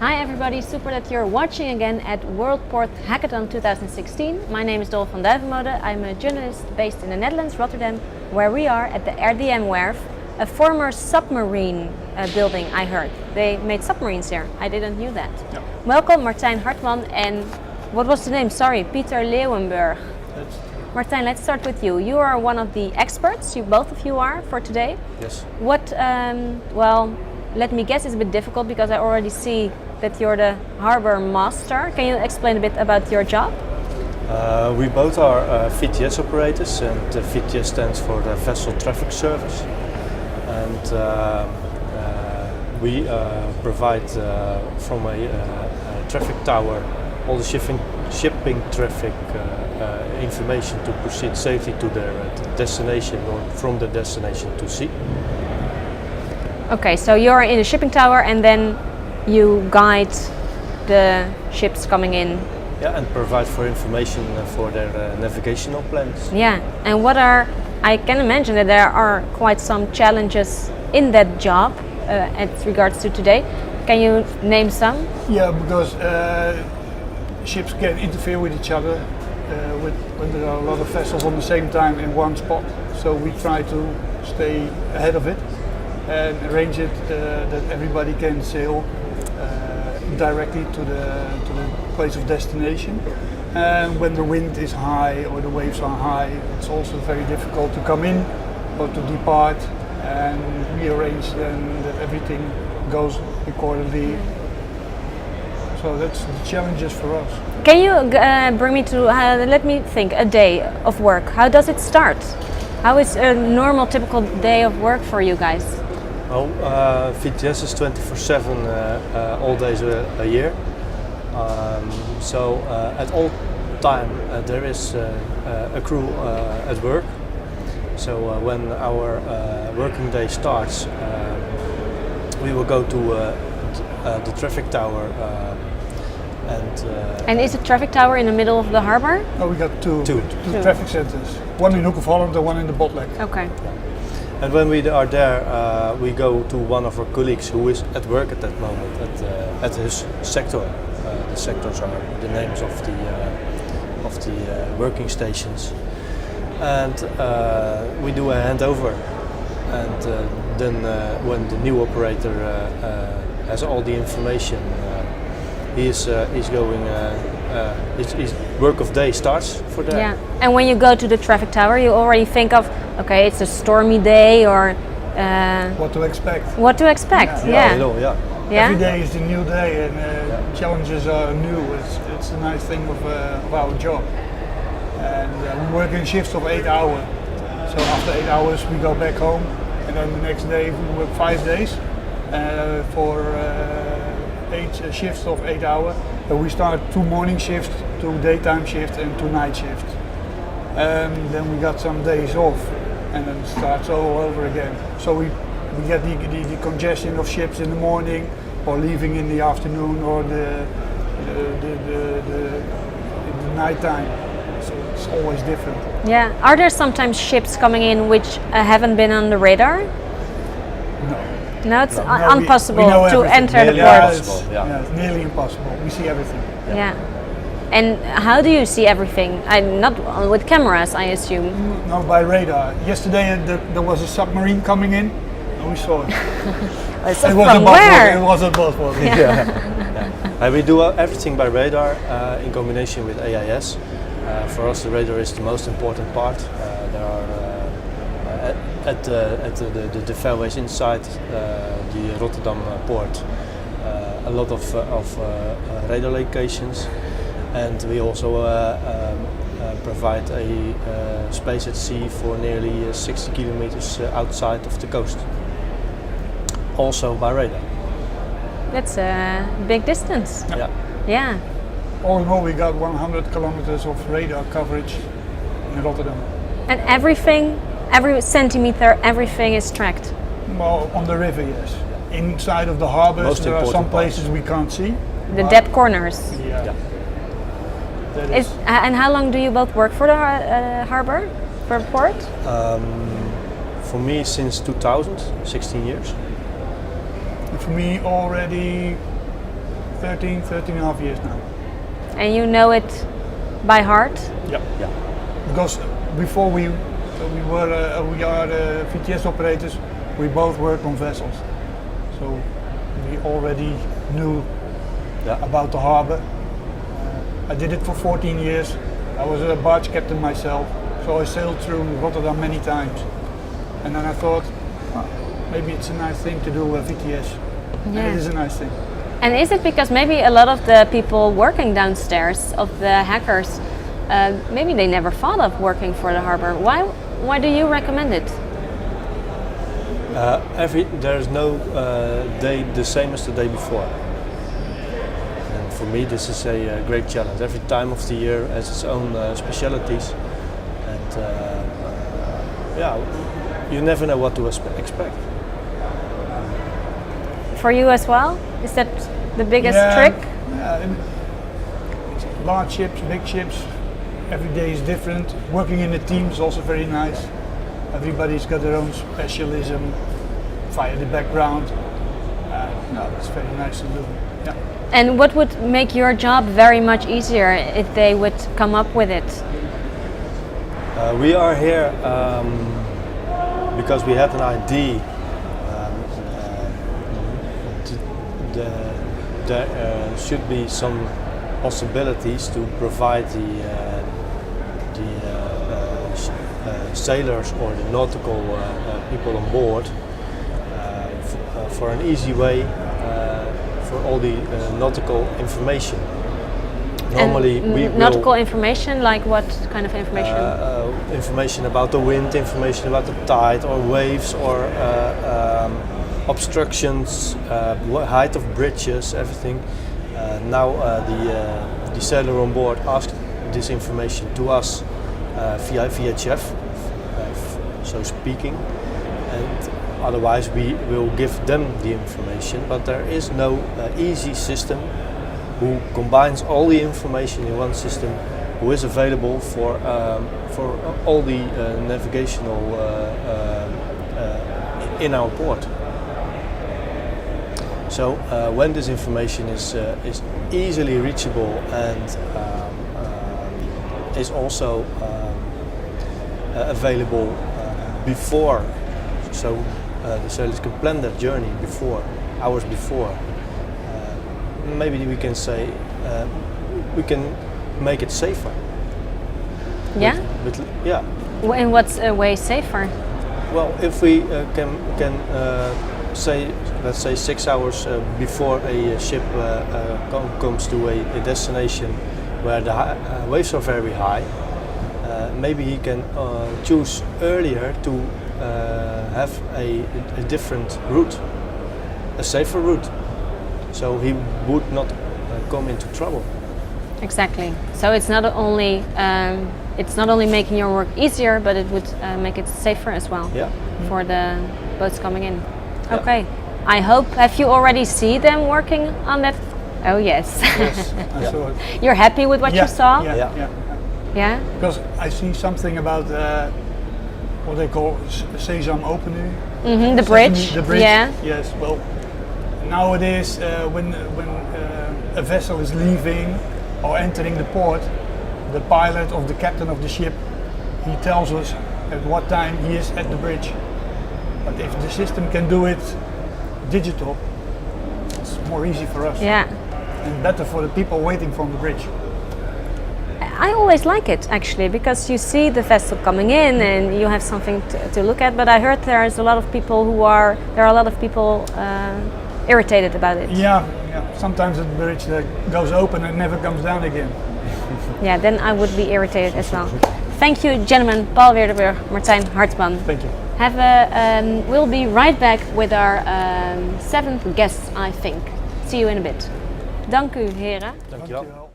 Hi everybody, super that you're watching again at World Port Hackathon 2016. My name is Dol van Duivenmode. I'm a journalist based in the Netherlands, Rotterdam, where we are at the RDM Werf, a former submarine building, I heard. They made submarines here, I didn't knew that. Yeah. Welcome Martijn, Hartman and what was the name? Sorry, Peter Leeuwenburg. Martijn, let's start with you. You are one of the experts, both of you are, for today. Yes. What, well, let me guess, it's a bit difficult because I already see that you're the harbor master. Can you explain a bit about your job? We both are VTS operators, and VTS stands for the Vessel Traffic Service. And we provide from a traffic tower all the shipping traffic information to proceed safely to their destination or from the destination to sea. Okay, so you're in a shipping tower and then you guide the ships coming in. Yeah, and provide for information for their navigational plans. Yeah, and what are, I can imagine that there are quite some challenges in that job as regards to today. Can you name some? Yeah, because ships can interfere with each other when there are a lot of vessels on the same time in one spot. So we try to stay ahead of it and arrange it that everybody can sail directly to the place of destination. And when the wind is high or the waves are high, it's also very difficult to come in or to depart, and we arrange then that everything goes accordingly. So that's the challenges for us. Can you bring me to, let me think, a day of work? How does it start? How is a normal, typical day of work for you guys? Well, VTS is 24/7 all days a year. So at all time there is a crew at work. So when our working day starts, we will go to the traffic tower. And is the traffic tower in the middle of the harbor? No, we got two traffic centers. One in Hoek of Holland and one in the Botlek. Okay. And when we are there, we go to one of our colleagues who is at work at that moment at his sector. The sectors are the names of the working stations, and we do a handover. And then when the new operator has all the information, his work of day starts for that. Yeah, and when you go to the traffic tower, you already think of, okay, it's a stormy day, or What to expect. what to expect. Yeah. Yeah. Every day is a new day, and challenges are new. It's a nice thing of our job. And we work in shifts of 8 hours. So after 8 hours we go back home, and then the next day we work 5 days for 8 shifts of 8 hours. And we start 2 morning shifts, 2 daytime shifts, and 2 night shifts. Then we got some days off, and then it starts all over again. So we get the congestion of ships in the morning, or leaving in the afternoon, or the night time. So it's always different. Yeah. Are there sometimes ships coming in which haven't been on the radar? No. No, it's No, impossible we know to everything. enter the Nearly port. impossible. Yeah. It's nearly impossible. We see everything. Yeah. And how do you see everything? Not with cameras, I assume. No, by radar. Yesterday there was a submarine coming in, and we saw it. So It was from a where? It was a Bosworth. We do everything by radar in combination with AIS. For us, the radar is the most important part. There are at the fairways inside the Rotterdam port a lot of radar locations, and we also provide a space at sea for nearly 60 kilometers outside of the coast, also by radar. That's a big distance. Yeah. Yeah. All in all, we got 100 kilometers of radar coverage in Rotterdam. And everything, every centimeter, everything is tracked. Well, on the river, yes. Inside of the harbors, Most there are some important parts. places we can't see. The dead corners. Yeah. That Is, and how long do you both work for the harbor, for port? For me, since 2000, 16 years. for me already 13 and a half years now. And you know it by heart? Yeah. Yeah. Because before we are VTS operators, we both worked on vessels. So we already knew about the harbor. I did it for 14 years. I was a barge captain myself, so I sailed through Rotterdam many times. And then I thought, maybe it's a nice thing to do a VTS. And it is a nice thing. And is it because maybe a lot of the people working downstairs, of the hackers, maybe they never thought of working for the harbor? Why do you recommend it? There's no day the same as the day before. And for me this is a great challenge. Every time of the year has its own specialities. And you never know what to expect. For you as well? Is that the biggest trick? Yeah, it's large ships, big ships, every day is different. Working in a team is also very nice. Everybody's got their own specialism via the background. It's very nice to do. Yeah. And what would make your job very much easier if they would come up with it? We are here because we had an idea. There should be some possibilities to provide the sailors or the nautical people on board for an easy way for all the nautical information. Normally we nautical information, like what kind of information? Information about the wind, information about the tide or waves or obstructions, height of bridges, everything. Now the sailor on board asked this information to us via VHF, so speaking, and otherwise we will give them the information, but there is no easy system who combines all the information in one system, who is available for all the navigational in our port. So when this information is easily reachable and is also available before, so the sailors can plan their journey hours before. Maybe we can say we can make it safer. Yeah. Yeah. In what way safer? Well, if we can say, let's say 6 hours before a ship comes to a destination where the waves are very high, maybe he can choose earlier to have a different route, a safer route, so he would not come into trouble. Exactly. So it's not only making your work easier, but it would make it safer as well. Yeah. For the boats coming in. Yeah. Okay. I hope, have you already seen them working on that? Oh yes. Yes, I saw it. You're happy with what you saw? Yeah. Because I see something about what they call sesame opening. Mm-hmm, the bridge. The bridge. Yeah. Yes. Well, nowadays when a vessel is leaving or entering the port, the pilot or the captain of the ship, he tells us at what time he is at the bridge. But if the system can do it digital, it's more easy for us. Yeah. And better for the people waiting from the bridge. I always like it actually, because you see the vessel coming in and you have something to look at. But I heard there are a lot of people irritated about it. Yeah. Sometimes the bridge goes open and never comes down again. Yeah, then I would be irritated as well. Thank you, gentlemen. Paul Leeuwenburg, Martijn Hartman. Thank you. We'll be right back with our 7th guest, I think. See you in a bit. Dank u, heren. Dankjewel.